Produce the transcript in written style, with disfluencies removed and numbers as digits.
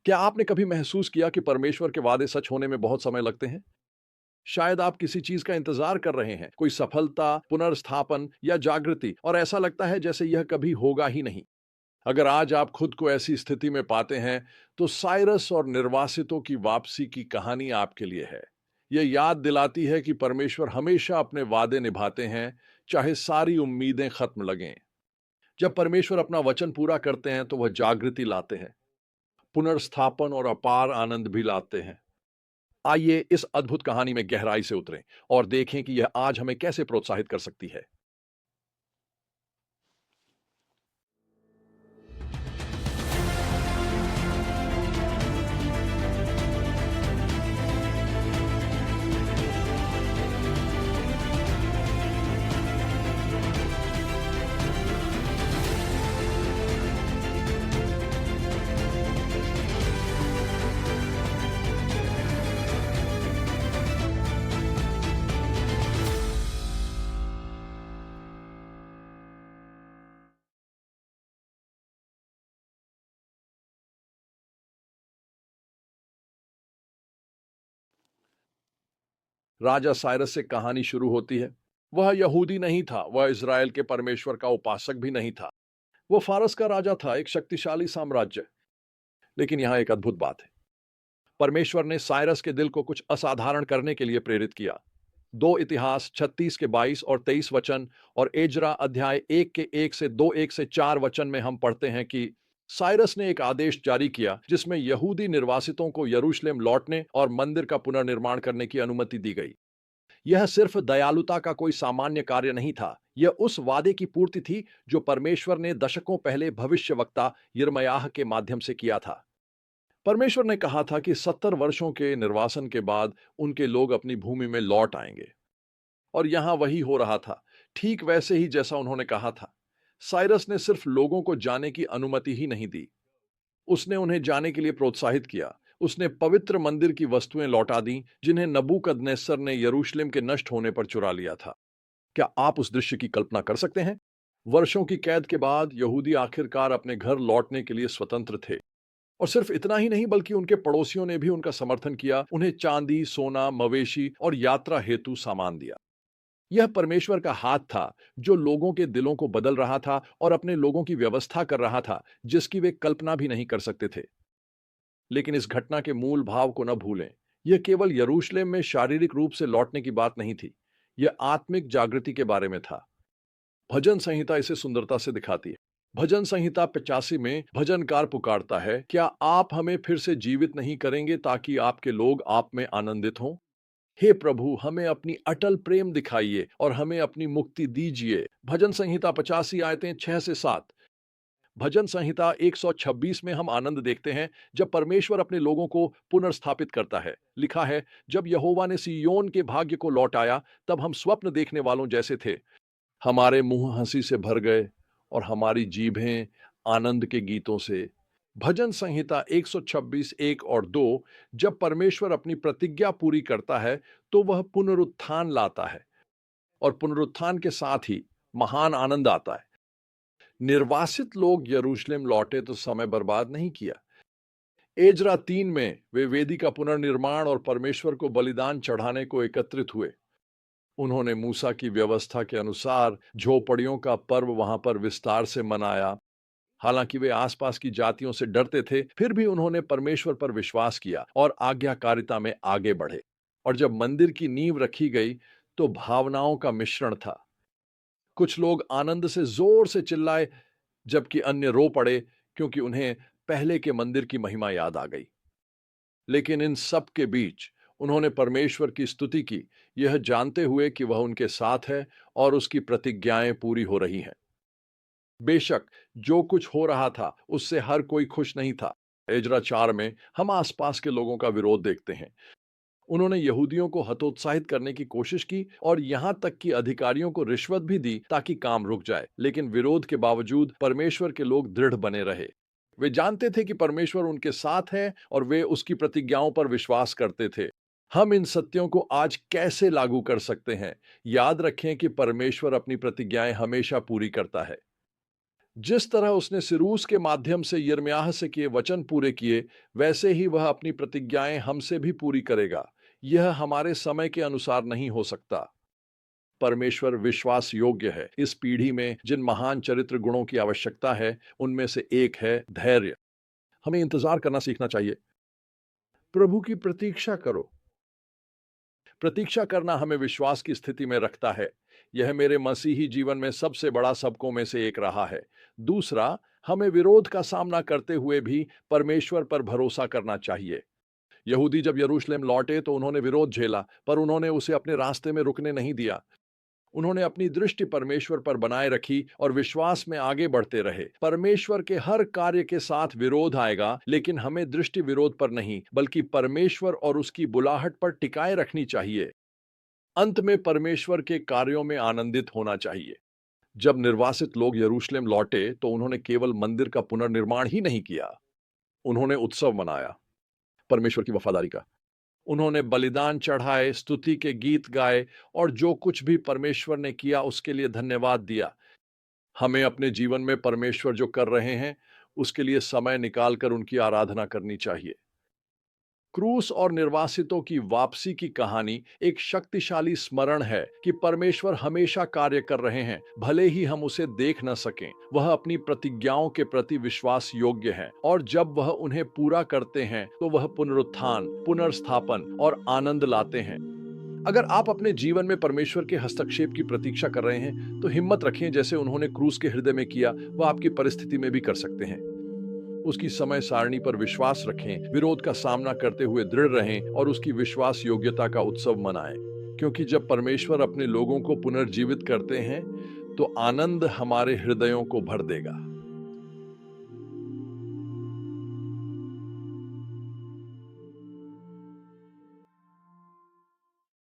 क्या आपने कभी महसूस किया कि परमेश्वर के वादे सच होने में बहुत समय लगते हैं? शायद आप किसी चीज का इंतजार कर रहे हैं, कोई सफलता, पुनर्स्थापन या जागृति, और ऐसा लगता है जैसे यह कभी होगा ही नहीं। अगर आज आप खुद को ऐसी स्थिति में पाते हैं, तो साइरस और निर्वासितों की वापसी की कहानी आपके लिए है। यह याद दिलाती है कि परमेश्वर हमेशा अपने वादे निभाते हैं, चाहे सारी उम्मीदें खत्म लगें। जब परमेश्वर अपना वचन पूरा करते हैं, तो वह जागृति लाते हैं, पुनर्स्थापन और अपार आनंद भी लाते हैं। आइए इस अद्भुत कहानी में गहराई से उतरें और देखें कि यह आज हमें कैसे प्रोत्साहित कर सकती है। राजा साइरस से कहानी शुरू होती है। वह यहूदी नहीं था, वह इज़राइल के परमेश्वर का उपासक भी नहीं था। वो फारस का राजा था, एक शक्तिशाली साम्राज्य। लेकिन यहाँ एक अद्भुत बात है। परमेश्वर ने साइरस के दिल को कुछ असाधारण करने के लिए प्रेरित किया। 2 इतिहास 36 के 22 और 23 वचन और एजरा अध्याय 1 के 1 से 2, 1 से 4 वचन में हम पढ़ते हैं कि साइरस ने एक आदेश जारी किया जिसमें यहूदी निर्वासितों को यरूशलेम लौटने और मंदिर का पुनर्निर्माण करने की अनुमति दी गई। यह सिर्फ दयालुता का कोई सामान्य कार्य नहीं था, यह उस वादे की पूर्ति थी जो परमेश्वर ने दशकों पहले भविष्यवक्ता यिर्मयाह के माध्यम से किया था। परमेश्वर ने कहा था कि 70 वर्षों के निर्वासन के बाद उनके लोग अपनी भूमि में लौट आएंगे। और यहां वही हो रहा था, ठीक वैसे ही जैसा उन्होंने कहा था। साइरस ने सिर्फ लोगों को जाने की अनुमति ही नहीं दी, उसने उन्हें जाने के लिए प्रोत्साहित किया। उसने पवित्र मंदिर की वस्तुएं लौटा दी जिन्हें नबूकदनेस्सर ने यरूशलेम के नष्ट होने पर चुरा लिया था। क्या आप उस दृश्य की कल्पना कर सकते हैं? वर्षों की कैद के बाद यहूदी आखिरकार अपने घर लौटने के लिए स्वतंत्र थे। और सिर्फ इतना ही नहीं, बल्कि उनके पड़ोसियों ने भी उनका समर्थन किया, उन्हें चांदी, सोना, मवेशी और यात्रा हेतु सामान दिया। यह परमेश्वर का हाथ था जो लोगों के दिलों को बदल रहा था और अपने लोगों की व्यवस्था कर रहा था जिसकी वे कल्पना भी नहीं कर सकते थे। लेकिन इस घटना के मूल भाव को न भूलें। यह केवल यरूशलेम में शारीरिक रूप से लौटने की बात नहीं थी, यह आत्मिक जागृति के बारे में था। भजन संहिता इसे सुंदरता से दिखाती है। भजन संहिता 85 में भजनकार पुकारता है, क्या आप हमें फिर से जीवित नहीं करेंगे ताकि आपके लोग आप में आनंदित हों? हे प्रभु, हमें अपनी अटल प्रेम दिखाइए और हमें अपनी मुक्ति दीजिए। भजन संहिता 85 आयतें 6 से 7। भजन संहिता 126 में हम आनंद देखते हैं जब परमेश्वर अपने लोगों को पुनर्स्थापित करता है। लिखा है, जब यहोवा ने सिय्योन के भाग्य को लौटाया, तब हम स्वप्न देखने वालों जैसे थे। हमारे मुंह हंसी से भर गए और हमारी जीभें आनंद के गीतों से। भजन संहिता 126 1 और 2, जब परमेश्वर अपनी प्रतिज्ञा पूरी करता है तो वह पुनरुत्थान लाता है, और पुनरुत्थान के साथ ही महान आनंद आता है। निर्वासित लोग यरूशलेम लौटे तो समय बर्बाद नहीं किया। एजरा 3 में वे वेदी का पुनर्निर्माण और परमेश्वर को बलिदान चढ़ाने को एकत्रित हुए। उन्होंने मूसा की व्यवस्था के अनुसार झोपड़ियों का पर्व वहां पर विस्तार से मनाया। हालांकि वे आसपास की जातियों से डरते थे, फिर भी उन्होंने परमेश्वर पर विश्वास किया और आज्ञाकारिता में आगे बढ़े। और जब मंदिर की नींव रखी गई, तो भावनाओं का मिश्रण था। कुछ लोग आनंद से जोर से चिल्लाए, जबकि अन्य रो पड़े क्योंकि उन्हें पहले के मंदिर की महिमा याद आ गई। लेकिन इन सब के बीच उन्होंने परमेश्वर की स्तुति की, यह जानते हुए कि वह उनके साथ है और उसकी प्रतिज्ञाएं पूरी हो रही हैं। बेशक जो कुछ हो रहा था उससे हर कोई खुश नहीं था। एजरा 4 में हम आसपास के लोगों का विरोध देखते हैं। उन्होंने यहूदियों को हतोत्साहित करने की कोशिश की और यहां तक कि अधिकारियों को रिश्वत भी दी ताकि काम रुक जाए। लेकिन विरोध के बावजूद परमेश्वर के लोग दृढ़ बने रहे। वे जानते थे कि परमेश्वर उनके साथ है और वे उसकी प्रतिज्ञाओं पर विश्वास करते थे। हम इन सत्यों को आज कैसे लागू कर सकते हैं? याद रखें कि परमेश्वर अपनी प्रतिज्ञाएं हमेशा पूरी करता है। जिस तरह उसने सिरूस के माध्यम से यिर्मयाह से किए वचन पूरे किए, वैसे ही वह अपनी प्रतिज्ञाएं हमसे भी पूरी करेगा। यह हमारे समय के अनुसार नहीं हो सकता। परमेश्वर विश्वास योग्य है। इस पीढ़ी में जिन महान चरित्र गुणों की आवश्यकता है, उनमें से एक है धैर्य। हमें इंतजार करना सीखना चाहिए। प्रभु की प्रतीक्षा करो। प्रतीक्षा करना हमें विश्वास की स्थिति में रखता है। यह मेरे मसीही जीवन में सबसे बड़ा सबकों में से एक रहा है। दूसरा, हमें विरोध का सामना करते हुए भी परमेश्वर पर भरोसा करना चाहिए। यहूदी जब यरूशलेम लौटे तो उन्होंने विरोध झेला, पर उन्होंने उसे अपने रास्ते में रुकने नहीं दिया। उन्होंने अपनी दृष्टि परमेश्वर पर बनाए रखी और विश्वास में आगे बढ़ते रहे। परमेश्वर के हर कार्य के साथ विरोध आएगा, लेकिन हमें दृष्टि विरोध पर नहीं, बल्कि परमेश्वर और उसकी बुलाहट पर टिकाए रखनी चाहिए। अंत में परमेश्वर के कार्यों में आनंदित होना चाहिए। जब निर्वासित लोग यरूशलेम लौटे तो उन्होंने केवल मंदिर का पुनर्निर्माण ही नहीं किया, उन्होंने उत्सव मनाया परमेश्वर की वफादारी का। उन्होंने बलिदान चढ़ाए, स्तुति के गीत गाए और जो कुछ भी परमेश्वर ने किया उसके लिए धन्यवाद दिया। हमें अपने जीवन में परमेश्वर जो कर रहे हैं उसके लिए समय निकालकर उनकी आराधना करनी चाहिए। क्रूस और निर्वासितों की वापसी की कहानी एक शक्तिशाली स्मरण है कि परमेश्वर हमेशा कार्य कर रहे हैं, भले ही हम उसे देख न सकें। वह अपनी प्रतिज्ञाओं के प्रति विश्वास योग्य है और जब वह उन्हें पूरा करते हैं तो वह पुनरुत्थान, पुनर्स्थापन और आनंद लाते हैं। अगर आप अपने जीवन में परमेश्वर के हस्तक्षेप की प्रतीक्षा कर रहे हैं तो हिम्मत रखें, जैसे उन्होंने क्रूस के हृदय में किया, वह आपकी परिस्थिति में भी कर सकते हैं। उसकी समय सारणी पर विश्वास रखें, विरोध का सामना करते हुए दृढ़ रहें और उसकी विश्वास योग्यता का उत्सव मनाएं। क्योंकि जब परमेश्वर अपने लोगों को पुनर्जीवित करते हैं तो आनंद हमारे हृदयों को भर देगा।